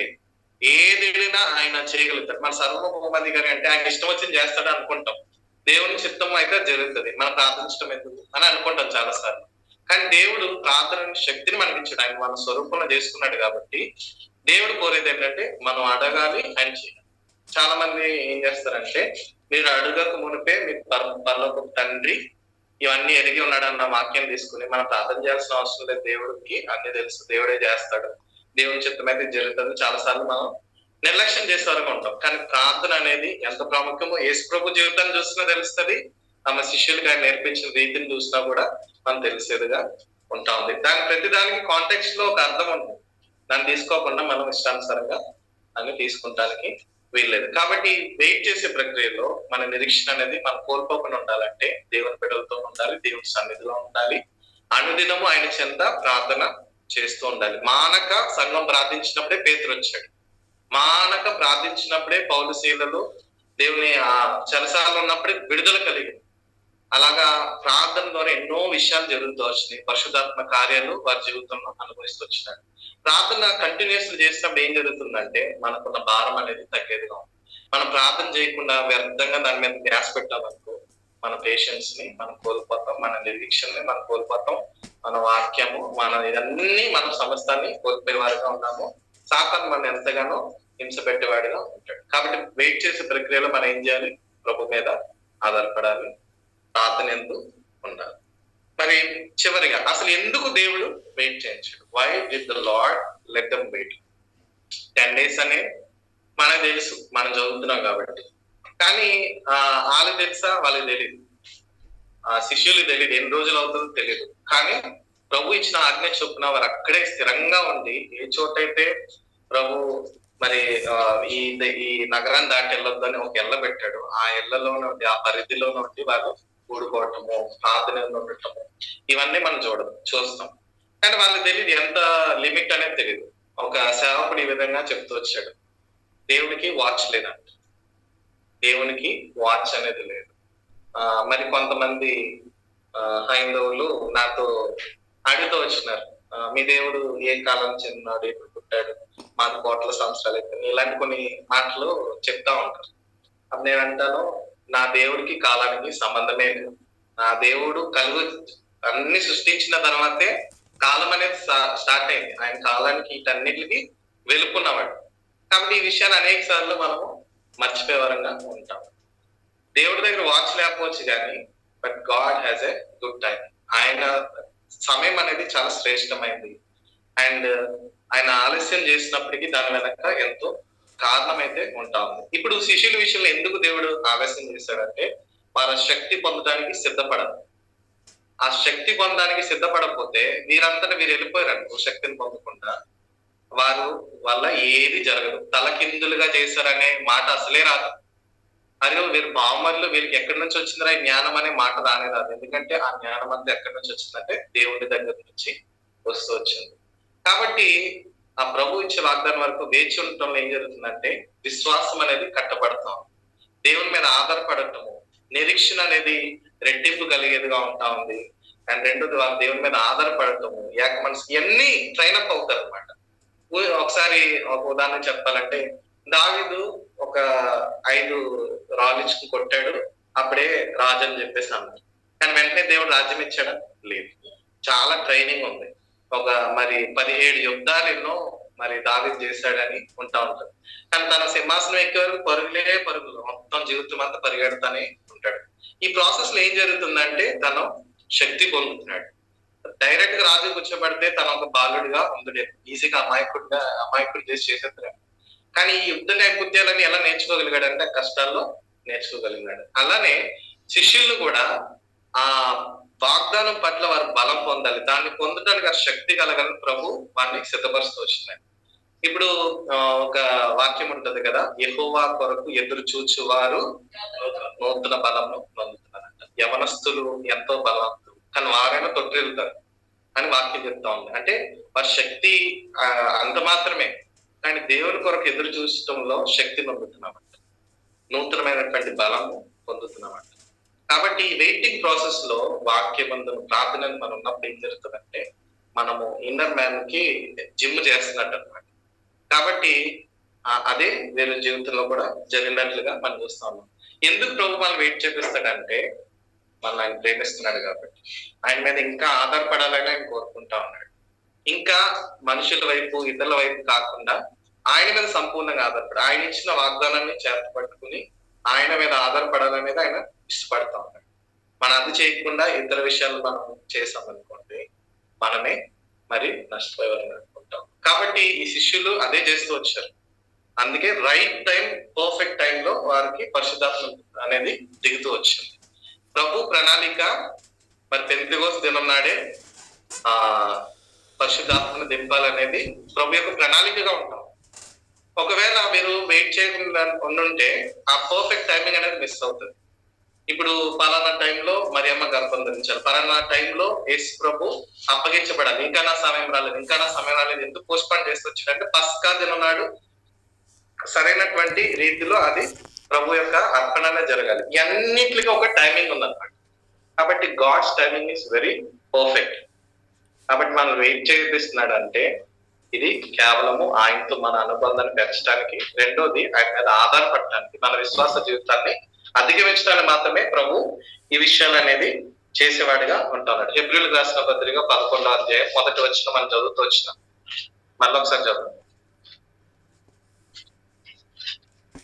ఏదైనా ఆయన చేయగలుగుతాడు. మన సర్వభౌమాధికారి అంటే ఆయన ఇష్టం వచ్చింది చేస్తాడు అనుకుంటాం. దేవుని చిత్తం అయితే జరుగుతుంది. మనం ప్రార్థించడం ఎందుకు అని అనుకుంటాం చాలా సార్లు. కానీ దేవుడు ప్రార్థన శక్తిని మనకి ఇచ్చాడు. ఆయన మన స్వరూపంలో చేసుకున్నాడు. కాబట్టి దేవుడు కోరేది ఏంటంటే మనం అడగాలి, ఆయన చేయాలి. చాలా మంది ఏం చేస్తారంటే, మీరు అడగక మునిపే మీకు పరలోకపు తండ్రి ఇవన్నీ ఎరిగి ఉన్నాడన్న వాక్యం తీసుకుని మనం ప్రార్థన చేయాల్సిన అవసరం లేదు. దేవుడికి అన్ని తెలుసు, దేవుడే చేస్తాడు, దేవుని చిత్తం అయితే జరుగుతుంది. చాలా సార్లు మనం నిర్లక్ష్యం చేసే వరకు ఉంటాం. కానీ ప్రార్థన అనేది ఎంత ప్రాముఖ్యమో యేసు ప్రభు జీవితాన్ని చూసినా తెలుస్తుంది. తమ శిష్యులుగా ఆయన నేర్పించిన రీతిని చూసినా కూడా మనం తెలిసేదిగా ఉంటా ఉంది. ప్రతి దానికి కాంటెక్స్ట్ లో ఒక అర్థం ఉంటుంది. దాన్ని తీసుకోకుండా మనం ఇష్టానుసారంగా అని తీసుకుంటానికి వీల్లేదు. కాబట్టి వెయిట్ చేసే ప్రక్రియలో మన నిరీక్షణ అనేది మనం కోల్పోకుండా ఉండాలంటే దేవుని బిడ్డలతో ఉండాలి, దేవుని సన్నిధిలో ఉండాలి, అనుదినము ఆయన చెంత ప్రార్థన చేస్తూ ఉండాలి. మానక సంఘం ప్రార్థించినప్పుడే పేతురు వచ్చాడు. మానక ప్రార్థించినప్పుడే పౌలు శీలలు దేవుని చెరసాలలో ఉన్నప్పుడే విడుదల కలిగింది. అలాగా ప్రార్థన ద్వారా ఎన్నో విషయాలు జరుగుతూ వచ్చినాయి. పరిశుద్ధాత్మ కార్యాలు వారి జీవితంలో అనుభవిస్తూ వచ్చినాడు. ప్రార్థన కంటిన్యూస్ చేసినప్పుడు ఏం జరుగుతుందంటే మనకున్న భారం అనేది తగ్గేదిగా ఉంది. మనం ప్రార్థన చేయకుండా వ్యర్థంగా దాని మీద ధ్యాస పెట్టామనుకో మన పేషెన్స్ ని మనం కోల్పోతాం, మన నిరీక్షణని మనం కోల్పోతాం, మన వాక్యము ఇదన్నీ మనం సమస్తాన్ని కోల్పోయే వారిగా ఉన్నాము. సాతాను మనం ఎంతగానో హింస పెట్టేవాడిగా ఉంటాడు. కాబట్టి వెయిట్ చేసే ప్రక్రియలో మనం ఏం చేయాలి? ప్రభు మీద ఆధారపడాలి, ప్రార్థన ఎందు ఉండాలి. మరి చివరిగా అసలు ఎందుకు దేవుడు వెయిట్ చేయించాడు? Why did the Lord let them wait? 10 days అనే మనకు తెలుసు, మనం చదువుతున్నాం కాబట్టి. కానీ వాళ్ళకి తెలుసా? వాళ్ళకి తెలియదు. శిష్యులు తెలియదు, ఎన్ని రోజులు అవుతుందో తెలియదు. కానీ ప్రభు ఇచ్చిన ఆజ్ఞ చొప్పున వారు అక్కడే స్థిరంగా ఉండి, ఏ చోటైతే ప్రభు మరి ఈ నగరాన్ని దాటి వెళ్ళొద్దని ఒక ఎల్ల పెట్టాడు, ఆ ఎల్లలో నుండి, ఆ పరిధిలో నుండి వారు కూడుకోవటము, ప్రార్థన ఉండటము, ఇవన్నీ మనం చూస్తాం. కానీ వాళ్ళకి తెలియదు ఎంత లిమిట్ అనేది తెలియదు. ఒక సేవకుడు ఈ విధంగా చెప్తూ వచ్చాడు, దేవునికి వాచ్ లేదంట. దేవునికి వాచ్ అనేది లేదు. మరి కొంతమంది హైందవులు నాతో అడుగుతూ వచ్చినారు, మీ దేవుడు ఏ కాలం చెందినాడు, ఎప్పుడు పుట్టాడు, మాకు కోట్ల సంవత్సరాలు అయితే, ఇలాంటి కొన్ని మాటలు చెప్తా ఉంటారు. అప్పుడు నేను అంటాను, నా దేవుడికి కాలానికి సంబంధమే లేదు. నా దేవుడు అన్ని సృష్టించిన తర్వాతే కాలం అనేది స్టార్ట్ అయింది. ఆయన కాలానికి వీటన్నిటికి వెలుపున్నవాడు. కాబట్టి ఈ విషయాన్ని అనేక సార్లు మనము మర్చిపోయేవారంగా ఉంటాం. దేవుడి దగ్గర వాచ్ లేకపోవచ్చు కానీ, but God has a good time. ఆయన సమయం అనేది చాలా శ్రేష్టమైంది. అండ్ ఆయన ఆలస్యం చేసినప్పటికీ దాని వెనక ఎంతో కారణం అయితే ఉంటా ఉంది. ఇప్పుడు శిష్యుల విషయంలో ఎందుకు దేవుడు ఆవేశం చేశాడంటే వారి శక్తి పొందడానికి సిద్ధపడాలి. ఆ శక్తి పొందడానికి సిద్ధపడకపోతే వీరంతటా వీరు వెళ్ళిపోయారు శక్తిని పొందకుండా, వారు వల్ల ఏది జరగదు. తలకిందులుగా చేశారనే మాట అసలే రాదు. అదే వీరు బావమరిలో వీరికి ఎక్కడి నుంచి వచ్చిందిరా ఈ జ్ఞానం అనే మాట రానే రాదు. ఎందుకంటే ఆ జ్ఞానం అంతా ఎక్కడి నుంచి వచ్చిందంటే దేవుడి దగ్గర నుంచి వస్తూ వచ్చింది. కాబట్టి ఆ ప్రభు ఇచ్చే వాగ్దానం వరకు వేచి ఉండటంలో ఏం జరుగుతుందంటే విశ్వాసం అనేది కట్టబడతాం, దేవుని మీద ఆధారపడటము, నిరీక్షణ అనేది రెట్టింపు కలిగేదిగా ఉంటా ఉంది. అండ్ రెండోది వాళ్ళు దేవుని మీద ఆధారపడటము, ఏక మనసు, ఇవన్నీ ట్రైనప్ అవుతారు అనమాట. ఒకసారి ఒక ఉదాహరణ చెప్పాలంటే దావీదు ఒక 5 రాళ్ళిచ్చుకు కొట్టాడు, అప్పుడే రాజు అని చెప్పేసి అన్నాడు. కానీ వెంటనే దేవుడు రాజ్యం ఇచ్చాడా? లేదు. చాలా ట్రైనింగ్ ఉంది. ఒక మరి 17 యుద్ధాలు ఎన్నో మరి దావీదు చేశాడని ఉంటా ఉంటాడు. కానీ తన సింహాసనం ఎక్కే వరకు పరుగులు, మొత్తం జీవితం అంతా పరిగెడతానే ఉంటాడు. ఈ ప్రాసెస్ లో ఏం జరుగుతుందంటే తను శక్తి పొందుతున్నాడు. డైరెక్ట్ గా రాజు కూర్చోబెడితే తన ఒక బాలుడిగా ఉండుడే, ఈజీగా అమాయకుడు చేసేస్తున్నాడు. కానీ ఈ యుద్ధ నేపథ్యాలని ఎలా నేర్చుకోగలిగాడంటే కష్టాల్లో నేర్చుకోగలిగాడు. అలానే శిష్యులు కూడా ఆ వాగ్దానం పట్ల వారు బలం పొందాలి. దాన్ని పొందడానికి ఆ శక్తి కలగాలని ప్రభు వారిని సిద్ధపరుస్తూ వచ్చినాడు. ఇప్పుడు ఒక వాక్యం ఉంటది కదా, యెహోవా కొరకు ఎదురు చూచువారు నూతన బలంను పొందుతున్నారంట. యవనస్తులు ఎంతో బలవంతులు కానీ వారైనా తొట్టిల్లుతారు అని వాక్యం చెప్తా ఉంది. అంటే వారి శక్తి అంత మాత్రమే, కానీ దేవుని కొరకు ఎదురు చూసటంలో శక్తి పొందుతున్నామంట, నూతనమైనటువంటి బలము పొందుతున్నామంట. కాబట్టి ఈ వెయిటింగ్ ప్రాసెస్ లో వాక్యబంధం ప్రార్థనలు మనం ఉన్నప్పుడు ఏం జరుగుతుందంటే మనము ఇన్నర్ మ్యాన్ కి జిమ్ చేస్తున్నట్టు అనమాట. కాబట్టి అదే వేరే జీవితంలో కూడా జరిగినట్లుగా మనం చూస్తా ఉన్నాం. ఎందుకు ప్రభు మనం వెయిట్ చేపిస్తాడంటే మనం ఆయన ప్రేమిస్తున్నాడు కాబట్టి, ఆయన మీద ఇంకా ఆధారపడాలని ఆయన కోరుకుంటా ఉన్నాడు. ఇంకా మనుషుల వైపు ఇతరుల వైపు కాకుండా ఆయన మీద సంపూర్ణంగా ఆధారపడి ఆయన ఇచ్చిన వాగ్దానాన్ని చేత పట్టుకుని ఆయన మీద ఆధారపడాలనేది ఆయన ఇష్టపడతా ఉన్నాడు. మనం అది చేయకుండా ఇతర విషయాలు మనం చేసామనుకోండి మనమే మరి నష్టపోయేవాళ్ళని అనుకుంటాం. కాబట్టి ఈ శిష్యులు అదే చేస్తూ వచ్చారు. అందుకే రైట్ టైం, పర్ఫెక్ట్ టైంలో వారికి పరిశుద్ధాత్మ అనేది దిగుతూ వచ్చింది. ప్రభు ప్రణాళిక మరి పెంతెకోస్తు దినం నాడే పరిశుద్ధాత్మను దింపాలనేది ప్రభు యొక్క ప్రణాళికగా ఉంటాం. ఒకవేళ మీరు వెయిట్ చేయకుండా ఉండుంటే ఆ పర్ఫెక్ట్ టైమింగ్ అనేది మిస్ అవుతుంది. ఇప్పుడు పలానా టైంలో మరియమ్మ గర్భం ధరించాలి, పలానా టైంలో యేసు ప్రభు అప్పగించబడాలి, ఇంకా నా సమయం రాలేదు, ఎందుకు పోస్ట్పోన్ చేస్తూ వచ్చాడంటే పస్కా దినం నాడు సరైనటువంటి రీతిలో అది ప్రభు యొక్క అర్పణనే జరగాలి. ఇవన్నిటికీ ఒక టైమింగ్ ఉందన్నమాట. కాబట్టి God's timing is very perfect. కాబట్టి మనం వెయిట్ చేపిస్తున్నాడు అంటే ఇది కేవలము ఆయనతో మన అనుబంధాన్ని పెంచడానికి, రెండోది ఆయన మీద ఆధారపడటానికి, మన విశ్వాస జీవితాన్ని అధిగమించడానికి మాత్రమే ప్రభు ఈ విషయాలు అనేది చేసేవాడిగా ఉంటున్నాడు. హెబ్రీయులకు రాసిన పత్రిక 11వ అధ్యాయం 1వ వచనం మనం చదువుతూ వచ్చినాం. మళ్ళీ ఒకసారి చదువు.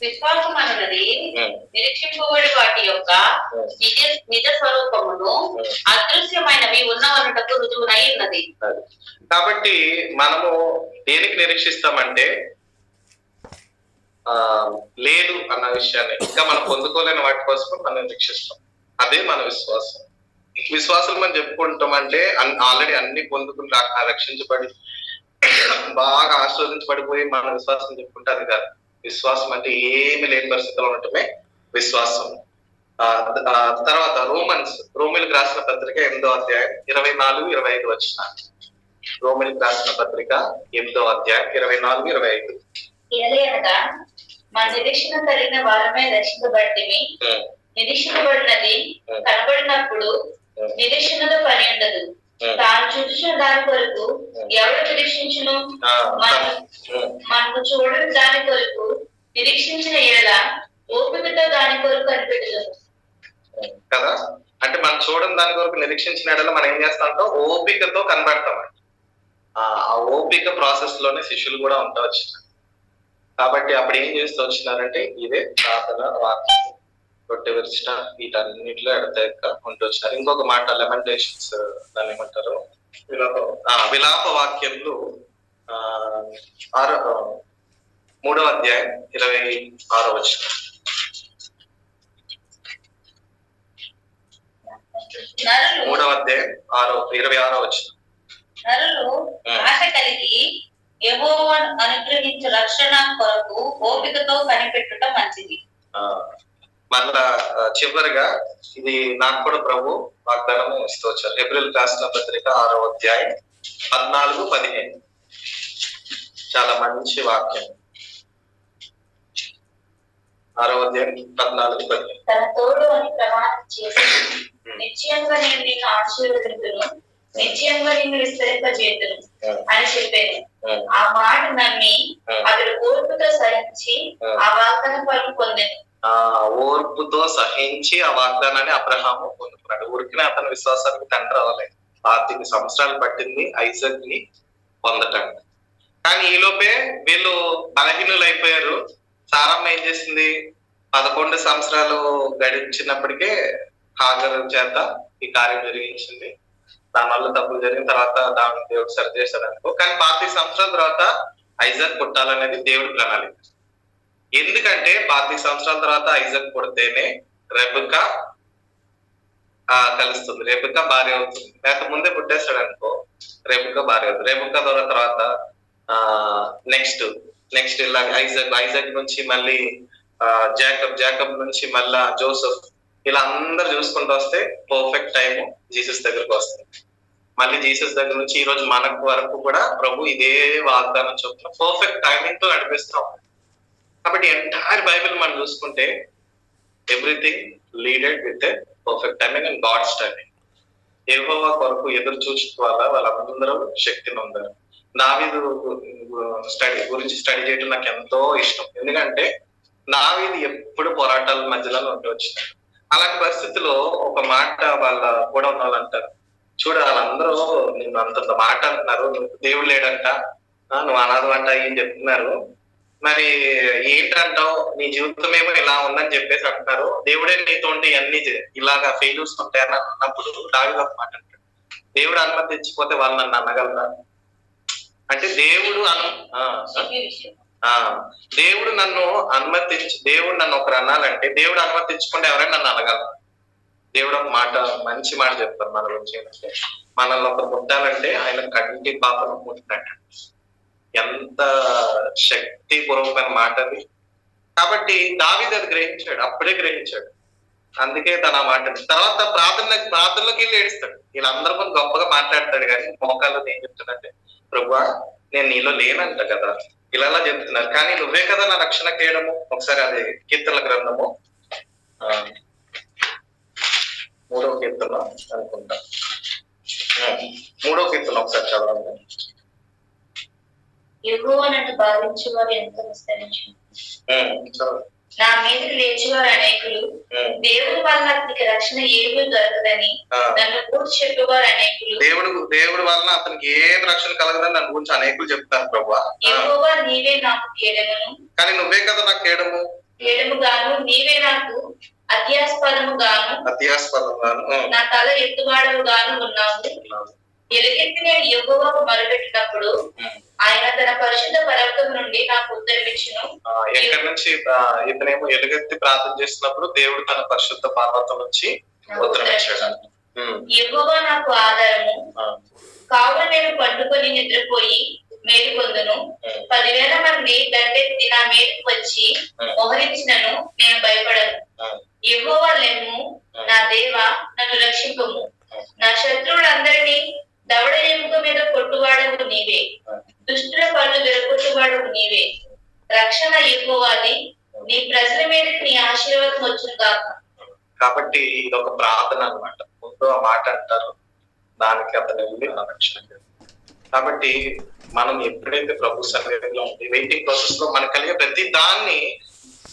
విశ్వాసం అన్నది నిరీక్షింపబడి వాటి యొక్క నిజ స్వరూపమును అదృశ్యమైనవి ఉన్నవన్నటకు రుజువునై ఉన్నది. కాబట్టి మనము దేనికి నిరీక్షిస్తామంటే లేదు అన్న విషయాన్ని, ఇంకా మనం పొందుకోలేని వాటి కోసం మనం నిరీక్షిస్తాం. అదే మన విశ్వాసం. విశ్వాసం మనం చెప్పుకుంటాం అంటే ఆల్రెడీ అన్ని పొందుకుంటా రక్షించబడి బాగా ఆస్వాదించబడిపోయి మన విశ్వాసం చెప్పుకుంటే అది కాదు. విశ్వాసం అంటే ఏమి లేని పరిస్థితుల్లో ఉండటమే విశ్వాసం. తర్వాత రోమిలకు రాసిన పత్రిక 8వ అధ్యాయం 24-25 వచనాలు. రోమిలకు రాసిన పత్రిక 8వ అధ్యాయం 24-25. ఏలయనగా మన నిరీక్షణ కలిగిన వారమే రక్షించబడితిమి. నిరీక్షించబడినది కనబడినప్పుడు నిరీక్షణలో పని ఉండదు. తాను చూసిన దాని కొరకు ఎవరు నిరీక్షించును? మనకు చూడని దాని కొరకు నిరీక్షించిన ఎడల ఓపికతో దాని కొరకు కనిపెట్టును కదా. అంటే మనం చూడని దాని కొరకు నిరీక్షించిన ఎడల మనం ఏం చేస్తామంటే ఓపికతో కనబడతామంట. ఆ ఓపిక ప్రాసెస్ లోనే శిష్యులు కూడా ఉంటా వచ్చినారు. కాబట్టి అప్పుడు ఏం చేస్తూ వచ్చినారంటే ఇదే ప్రార్థన, వాక్యం, రొట్టె విరిచిన వీటన్నిటిలో ఎడతెక్క ఉంటూ వచ్చినారు. ఇంకొక మాట లెమెంటేషన్స్, దాన్ని ఏమంటారు, విలాప వాక్యంలో 3వ అధ్యాయం 26వ వచనం. నరులు 3వ అధ్యాయం 26వ వచనం. నరులు ఆశ కలిగి యెహోవాను అనుగ్రహించు రక్షణ కొరకు ఓపికతో కనిపెట్టుట మంచిది. మళ్ళా చివరిగా ఇది నాకు కూడా ప్రభు వాగ్దానం ఇస్తూ వచ్చారు. ఏప్రిల్ రాసిన పత్రిక 6వ అధ్యాయం 14-15. చాలా మంచి వాక్యం. 6వ అధ్యాయం 14-15. తన తోడు అని ప్రమాణం చేసి నిశ్చయంగా నేను నిన్ను ఆశీర్వదించును, నిశ్చయంగా నిన్ను విస్తరింపజేతును అని చెప్పాను. ఆ మాట నమ్మి అతడు ఓర్పుతో సహించి ఆ వాగ్దాన ఫలం పొందాను. ఓర్పుతో సహించి ఆ వాగ్దానాన్ని అబ్రహాము పొందుకున్నాడు. ఊరికినే అతని విశ్వాసానికి తండ్రి అవ్వలేదు. 5 సంవత్సరాలు పట్టింది ఐజాక్ ని పొందటానికి. కానీ ఈలోపే వీళ్ళు బలహీనులు అయిపోయారు. సారమ్మ ఏం చేసింది? 11 సంవత్సరాలు గడిచినప్పటికే హాగరు చేత ఈ కార్యం జరిగించింది. దానివల్ల తప్పులు జరిగిన తర్వాత దాని దేవుడు సరి చేశాడు అనుకో. కానీ 25 సంవత్సరాల తర్వాత ఐజాక్ పుట్టాలనేది దేవుడి ప్రణాళిక. ఎందుకంటే 25 సంవత్సరాల తర్వాత ఐజాక్ పుడితేనే రెబెకా కలుస్తుంది, రెబెకా భార్య అవుతుంది. లేక ముందే పుట్టేస్తాడు అనుకో, రెబెకా భార్య అవుతుంది. రెబెకా తర్వాత నెక్స్ట్ ఇలా ఐజాక్ నుంచి మళ్ళీ జాకబ్ నుంచి మళ్ళా జోసెఫ్, ఇలా అందరు చూసుకుంటూ వస్తే పర్ఫెక్ట్ టైం జీసస్ దగ్గరకు వస్తుంది. మళ్ళీ జీసస్ దగ్గర నుంచి ఈ రోజు మనకు వరకు కూడా ప్రభు ఇదే వాగ్దానం చొప్పున పర్ఫెక్ట్ టైమింగ్ తో నడిపిస్తాం. కాబట్టి ఎంటైర్ బైబిల్ మనం చూసుకుంటే everything leaded with a perfect timing and God's timing. యెహోవా కొరకు ఎదురు చూసుకోవాలా, వాళ్ళందరూ శక్తిని ఉందారు. దావీదు గురించి స్టడీ చేయడం నాకు ఎంతో ఇష్టం. ఎందుకంటే దావీదు ఎప్పుడు పోరాటాల మధ్యలో ఉంటూ వచ్చినాడు. అలాంటి పరిస్థితిలో ఒక మాట వాళ్ళ కూడా ఉన్న వాళ్ళు అంటారు, చూడ వాళ్ళందరూ నిన్ను అంత మాట అంటున్నారు, నువ్వు దేవుడు లేడంట, నువ్వు అనాథం అంట ఏం చెప్తున్నారు, మరి ఏంటంటావు, నీ జీవితం ఏమో ఇలా ఉందని చెప్పేసి అంటున్నారు, దేవుడే నీతో అన్ని ఇలాగా ఫెయిల్యూర్స్ ఉంటాయని అన్నప్పుడు దావీదు ఒక మాట అంటాడు, దేవుడు అనుమతించిపోతే వాళ్ళు నన్ను అనగలరా అంటే దేవుడు నన్ను దేవుడు నన్ను ఒకరు అనాలంటే దేవుడు అనుమతించుకుంటే ఎవరైనా నన్ను అనగలరు. దేవుడు ఒక మాట, మంచి మాట చెప్తారు మన గురించి ఏంటంటే, మనల్ని ఒకరు ముట్టాలంటే ఆయన కంటి పాపను ముట్టినట్టు. ఎంత శక్తిపూర్వకమైన మాట అది. కాబట్టి దావీదు అది గ్రహించాడు, అప్పుడే గ్రహించాడు. అందుకే తన మాట తర్వాత ప్రార్థనలోకి వెళ్ళి ఏడుస్తాడు. వీళ్ళందరూ కొంచెం గొప్పగా మాట్లాడతాడు, కానీ మోకాల్లో ఏం చెప్తాడంటే, ప్రభువా నేను నీలో లేనంట కదా, ఇలా చెప్తున్నారు, కానీ నువ్వే కదా నా రక్షణ చేయడము. ఒకసారి అది కీర్తనల గ్రంథము 3వ కీర్తన అనుకుంటా, 3వ కీర్తన ఒకసారి చదవండి. యెహోవా నన్ను బాధించేవారు ఎంతో విస్తరించు, నా మీదకి లేచేవారు అనేకులు, దేవుడి వల్ల అతనికి రక్షణ ఏమీ దొరకదని నన్ను గురించి చెప్పేవారు అనేకులు. దేవుడి వలన అతనికి ఏం రక్షణ కలగదని నన్ను గురించి అనేకులు చెప్తారు ప్రభువా. యెహోవా నీవే నాకు కేడమును, కానీ నువ్వే కదా నాకు కేడము గాను, నీవే నాకు అత్యాస్పదము గాను నా తల ఎత్తువాడవు గాను ఉన్నావు. ఎలుగెత్తి నేను యెహోవాకు మొరపెట్టినప్పుడు ఆయన తన పరిశుద్ధ పర్వతం నుండి నాకు ఉత్తరమిచ్చును. ఎక్కడి నుంచి? ఇతనేమో ఎలుగెత్తి ప్రార్థన చేసినప్పుడు దేవుడు తన పరిశుద్ధ పర్వతం నుంచి ఉత్తరమిచ్చాడు. యెహోవా నాకు ఆధారము, కావున నేను పండుకొని నిద్రపోయి మేలుకొందును. 10,000 మంది దండెత్తి నా మీదకి వచ్చి మోహరించినను నేను భయపడను. యెహోవా లెమ్ము, నా దేవా నన్ను రక్షింపుము. నా శత్రువులందరినీ దవడ ఎముక మీద కొట్టువాడవు నీవే, దుష్టుల పనులు విరగొట్టువాడవు నీవే. రక్షణ యెహోవాది, నీ ప్రజల మీదకి నీ ఆశీర్వాదం వచ్చును కాక. కాబట్టి ఇది ఒక ప్రార్థన అన్నమాట. ముందు ఆ మాట అంటారు, దానికి అతను వెళ్ళి ఆ రక్షణ. కాబట్టి మనం ఎప్పుడైతే ప్రభు సన్నిధిలో ఉండి వెయిటింగ్ ప్రాసెస్ లో మనకు కలిగే ప్రతి దాన్ని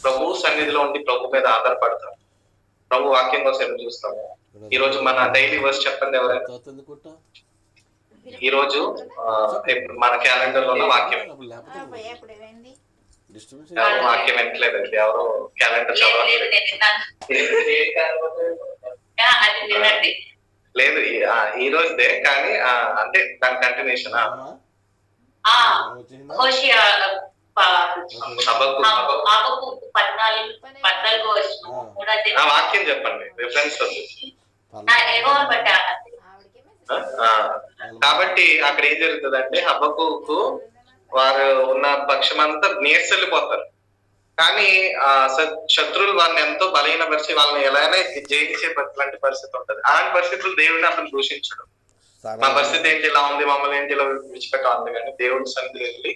ప్రభు సన్నిధిలో ఉండి ప్రభు మీద ఆధారపడతాం, ప్రభు వాక్యం కోసం ఎదురు చూస్తాము. ఈ రోజు మన డైలీ వర్స్ చెప్పండి ఎవరైనా. ఈ రోజు మన క్యాలెండర్ లో ఉన్న వాక్యం వాక్యం ఎంట్లేదు, ఎవరు క్యాలెండర్ చదవలేదు లేదు ఈ రోజుదే, కానీ అంటే దాని కంటిన్యూషన్ హబక్కు ఆబకు 14 వచ్చిన ఆ వాక్యం చెప్పండి, రిఫరెన్స్ యెహోవాను బట్టి కాబట్టి అక్కడ ఏం జరుగుతుంది అంటే హబక్కుకు వారు ఉన్న పక్షమంతా నేర్చెల్లిపోతారు. కానీ ఆ శత్రువులు వాళ్ళని ఎంతో బలహీనపరిచి వాళ్ళని ఎలాగైనా జయించే లాంటి పరిస్థితి ఉంటది. అలాంటి పరిస్థితులు దేవుడిని అతను దూషించడం, మా పరిస్థితి ఏంటి ఇలా ఉంది, మమ్మల్ని ఏంటి ఇలా విడిచిపెట్టాలి, కానీ దేవుడి సన్నిధికి వెళ్ళి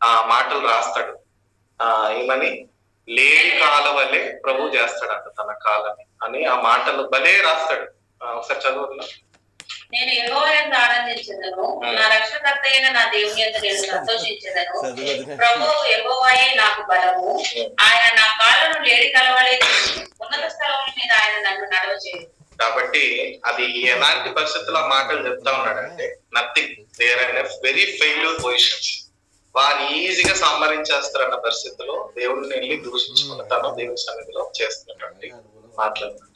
ఆ మాటలు రాస్తాడు. ఏమని, లేడి కాల వల్లే ప్రభు చేస్తాడంట తన కాలని అని ఆ మాటలు భలే రాస్తాడు. ఒకసారి చదువుతున్నా. నేను యెహోవా యందు ఆనందించెదను, నా రక్షణకర్త అయిన నా దేవుని యందు నేను సంతోషించెదను. ప్రభువు యెహోవాయే నాకు బలము, ఆయన నా కాళ్ళను లేడి కలవలే, ఉన్నత స్థలముల మీద ఆయన నన్ను నడవచేయు. కాబట్టి అది ఎలాంటి పరిస్థితుల్లో మాటలు చెప్తా ఉన్నాడంటే, nothing, there are very failure positions. వారు ఈజీగా సంహరించేస్తారన్న పరిస్థితిలో దేవుడిని వెళ్ళి దూషించుకుంటాను దేవుడి సన్నిధిలో చేస్తున్నటువంటి మాట్లాడుతున్నాడు.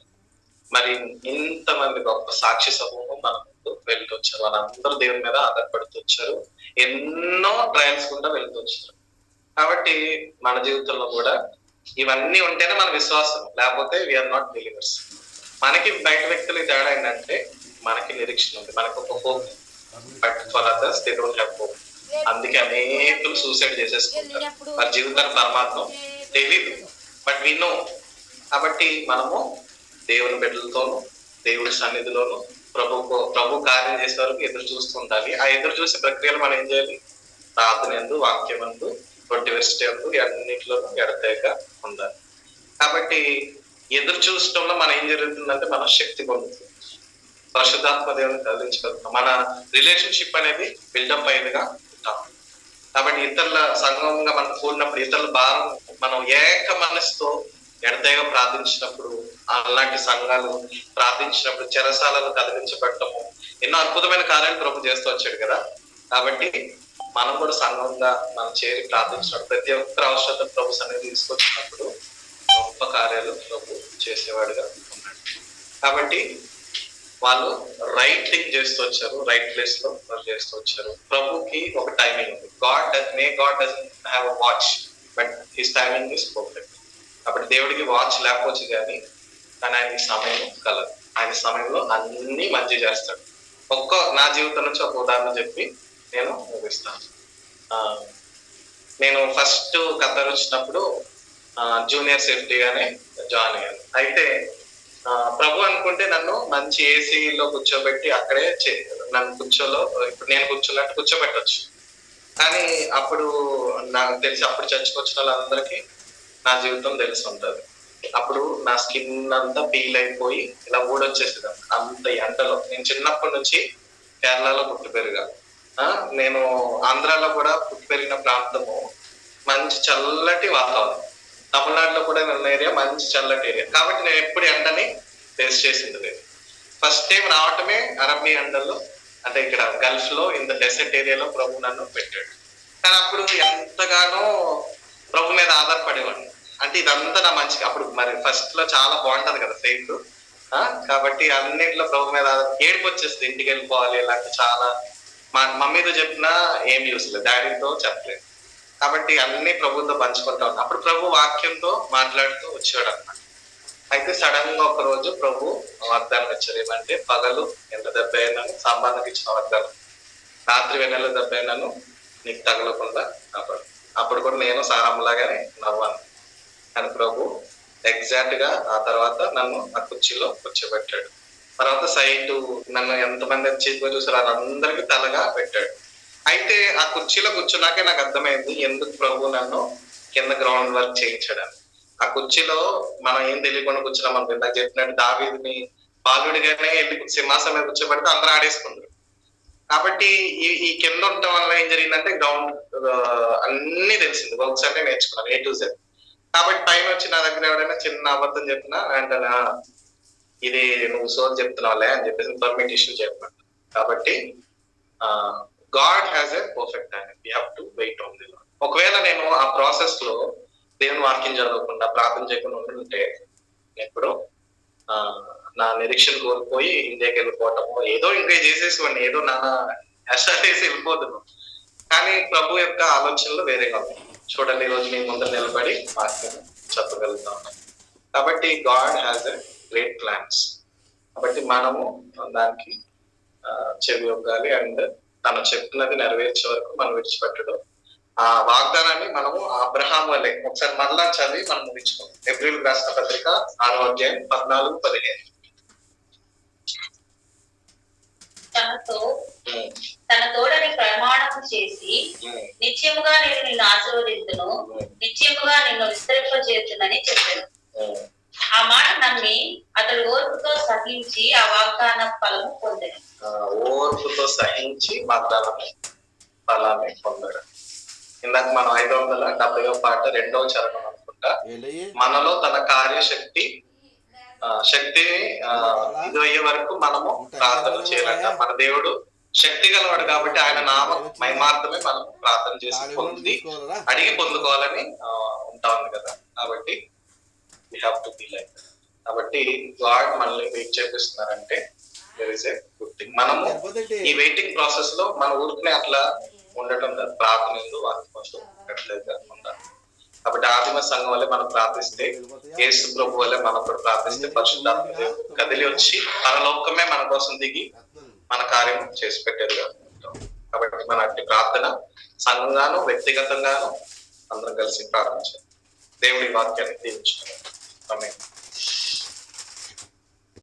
మరి ఇంతమంది గొప్ప సాక్షి సమూహం మన ముందు వెళ్తూ వచ్చారు, వాళ్ళందరూ దేవుని మీద ఆధారపడుతూ వచ్చారు, ఎన్నో ట్రయల్స్ కూడా వెళ్తూ వచ్చారు. కాబట్టి మన జీవితంలో కూడా ఇవన్నీ ఉంటేనే మన విశ్వాసం, లేకపోతే వీఆర్ నాట్ బిలీవర్స్. మనకి బయట వ్యక్తులకి తేడా ఏంటంటే, మనకి నిరీక్షణ ఉంది, మనకు ఒక hope, but for others they don't have hope. అందుకే అనేకులు సూసైడ్ చేసేసుకుంటారు, వారి జీవితాన్ని పరమాత్మ తెలీదు, బట్ వి నో. కాబట్టి మనము దేవుని బిడ్డలతోనూ దేవుడి సన్నిధిలోను ప్రభు కార్యం చేసే వరకు ఎదురు చూస్తూ ఉండాలి. ఆ ఎదురు చూసే ప్రక్రియలు మనం ఏం చేయాలి, ప్రార్థనందు, వాక్యమందు, రొట్టె విషయంలో అన్నింటిలోనూ ఎడతెగక ఉండాలి. కాబట్టి ఎదురు చూసటంలో మనం ఏం జరుగుతుందంటే మనం శక్తి పొందుతుంది, పరిశుద్ధాత్మ దేవుని తరలించగలుగుతాం, మన రిలేషన్షిప్ అనేది బిల్డప్ అయ్యేదిగా ఉంటాం. కాబట్టి ఇతరుల సంఘంగా మనం కూడినప్పుడు ఇతరుల భారం మనం ఏక మనసుతో ఎడతెగ ప్రార్థించినప్పుడు, అలాంటి సంఘాలు ప్రార్థించినప్పుడు చెరసాలను కదిలించబడటము, ఎన్నో అద్భుతమైన కార్యాలు ప్రభు చేస్తూ వచ్చాడు కదా. కాబట్టి మనం కూడా సంఘంగా మనం చేరి ప్రార్థించినప్పుడు ప్రతి ఒక్కరి అవసరం ప్రభు సన్నిధి తీసుకొచ్చినప్పుడు గొప్ప కార్యాలు ప్రభు చేసేవాడుగా ఉన్నాడు. కాబట్టి వాళ్ళు రైట్ థింగ్ చేస్తూ వచ్చారు, రైట్ ప్లేస్ లో చేస్తూ వచ్చారు. ప్రభుకి ఒక టైమింగ్ ఉంది. God doesn't have a watch, but his timing is perfect. కాబట్టి దేవుడికి వాచ్ లేకపోవచ్చు కానీ ఆయనకి సమయం కలదు, ఆయన సమయంలో అన్ని మంచి చేస్తాడు. నా జీవితం నుంచి ఒక ఉదాహరణ చెప్పి నేను ముగిస్తాను. నేను ఫస్ట్ ఖతర్ వచ్చినప్పుడు జూనియర్ సేఫ్టీగానే జాయిన్ అయ్యాను. అయితే ప్రభు అనుకుంటే నన్ను మంచి ఏసీలో కూర్చోబెట్టి అక్కడే నన్ను ఇప్పుడు నేను కూర్చున్నట్టు కూర్చోబెట్టచ్చు. కానీ అప్పుడు నాకు తెలిసి అప్పుడు చర్చకు వచ్చిన వాళ్ళందరికీ నా జీవితం తెలిసి ఉంటది. అప్పుడు నా స్కిన్ అంతా పీల్ అయిపోయి ఇలా ఊడొచ్చేసేది అంత ఎండలో. నేను చిన్నప్పటి నుంచి కేరళలో పుట్టి పెరిగా, నేను ఆంధ్రాలో కూడా పుట్టి పెరిగిన ప్రాంతము మంచి చల్లటి వాతావరణం, తమిళనాడులో కూడా ఉన్న ఏరియా మంచి చల్లటి ఏరియా. కాబట్టి నేను ఎప్పుడు ఎండని ఫేస్ చేసింది లేదు. ఫస్ట్ టైం రావటమే అరబ్బీ ఎండల్లో, అంటే ఇక్కడ గల్ఫ్ లో ఇంత డెసర్ట్ ఏరియాలో ప్రభు నన్ను పెట్టాడు. కానీ అప్పుడు ఎంతగానో ప్రభు మీద ఆధారపడేవాడిని. అంటే ఇదంతా నా మంచిగా, అప్పుడు మరి ఫస్ట్ లో చాలా బాగుంటది కదా ఫెయిత్, కాబట్టి అన్నింటిలో ప్రభు మీద ఏడుపు వచ్చేస్తుంది, ఇంటికి వెళ్ళిపోవాలి ఇలాంటి చాలా. మా మమ్మీతో చెప్పినా ఏం యూస్ లేదు, డాడీతో చెప్పలేదు. కాబట్టి అన్ని ప్రభుతో పంచుకుంటా ఉన్నా. అప్పుడు ప్రభు వాక్యంతో మాట్లాడుతూ వచ్చాడు అన్నమాట. అయితే సడన్ గా ఒక రోజు ప్రభు వాగ్దానం ఇచ్చారు, ఏమంటే పగలు ఎంత దెబ్బ అయినాను సాంబార్కి ఇచ్చిన వాగ్దానం, రాత్రి వెన్నెల దెబ్బ అయినాను నీకు తగలకుండా కాపాడు. అప్పుడు కూడా నేను సారమ్మలాగానే నవ్వాను. కానీ ప్రభు ఎగ్జాక్ట్ గా ఆ తర్వాత నన్ను ఆ కుర్చీలో కూర్చోబెట్టాడు. తర్వాత సైట్ నన్ను ఎంతమంది చీపు చూసారు వాళ్ళందరికీ తలగా పెట్టాడు. అయితే ఆ కుర్చీలో కూర్చున్నాకే నాకు అర్థమైంది ఎందుకు ప్రభు నన్ను కింద గ్రౌండ్ వర్క్ చేయించడానికి. ఆ కుర్చీలో మనం ఏం తెలియకుండా కూర్చున్నాం అనుకో, నాకు చెప్పినట్టు దావీదుని బాలుడిగానే వెళ్ళి సింహాసనం మీద కూర్చోబెడితే అందరూ ఆడేసుకున్నారు. కాబట్టి ఈ కింద ఉండటం వల్ల ఏం జరిగిందంటే గ్రౌండ్ అన్ని తెలిసింది, వర్క్స్ అన్ని నేర్చుకున్నాను A to Z. కాబట్టి పైన వచ్చి నా దగ్గర ఎవరైనా చిన్న అబద్ధం చెప్పినా వెంటనే ఇది నువ్వు సోల్ చెప్తున్నావులే అని చెప్పేసి పర్మిట్ ఇష్యూ చెప్పాను. కాబట్టి God has a perfect time, we have to wait on the Lord. ఒకవేళ నేను ఆ ప్రాసెస్ లో దేవుని వాక్యం చదవకుండా ప్రార్థన చేయకుండా ఉంటుంటే ఎప్పుడు నా నిరీక్షణ కోల్పోయి ఇండియాకి వెళ్ళిపోవటము, ఏదో ఇంకా చేసేసి ఏదో నా వేసి వెళ్ళిపోతున్నాను. కానీ ప్రభు యొక్క ఆలోచనలు వేరేగా ఉన్నాయి. చూడండి, ఈరోజు మీ ముందు నిలబడి వాక్యం చెప్పగలుగుతా ఉన్నాం. కాబట్టి God has a great plans. కాబట్టి మనము దానికి చెవి ఒగ్గాలి. అండ్ తను చెప్పినది నెరవేర్చే వరకు మనం విడిచిపెట్టడం. ఆ వాగ్దానాన్ని మనము అబ్రహాం వల్లే ఒకసారి మరలా చదివి మనం ముగించుకోం. ఏప్రిల్ రాష్ట్ర పత్రిక 6వ అధ్యాయం 14-15. తన తోడని ప్రమాణం చేసి నిత్యముగా నేను నిన్ను ఆశీర్వదించును, నిత్యముగా నిన్ను విస్తరింపజేస్తునని చెప్పాను. ఆ మాట నమ్మి అతడు ఓర్పుతో సహించి ఆ వాగ్దాన ఫలము పొందాడు. ఓర్పుతో సహించి వాగ్దాన ఫలాన్ని పొందాడు. ఇందాక మనం 570వ పాట 2వ చరణం అనుకుంటా, మనలో తన కార్యశక్తిని ఇది అయ్యే వరకు మనము ప్రార్థన చేయాలంట. మన దేవుడు శక్తి గలవాడు కాబట్టి ఆయన నామ మహిమార్థమే మనం ప్రార్థన చేసి పొంది అడిగి పొందుకోవాలని ఉంటా ఉంది కదా. కాబట్టి we have to be like that. కాబట్టి గాడ్ మనల్ని wait చేపిస్తున్నారంటే there is a good thing. మనము ఈ వెయిటింగ్ ప్రాసెస్ లో మన ఊరికనే అట్లా ఉండటం కాదు, ప్రార్థన ఉండట్లేదు. కాబట్టి ఆదిమ సంఘం వల్లే మనం ప్రార్థిస్తే, యేసు ప్రభు వల్లే మనం కూడా ప్రార్థిస్తే పరిశుద్ధాత్మ దేవుడు కదిలి వచ్చి మన లోకమే మన కోసం దిగి మన కార్యం చేసి పెట్టేది కాదు. కాబట్టి మన అట్టి ప్రార్థన సంఘంగాను వ్యక్తిగతంగాను అందరం కలిసి ప్రార్థించాలి. దేవుడి వాక్యాన్ని దీవించుకున్నాం. ఆమేన్.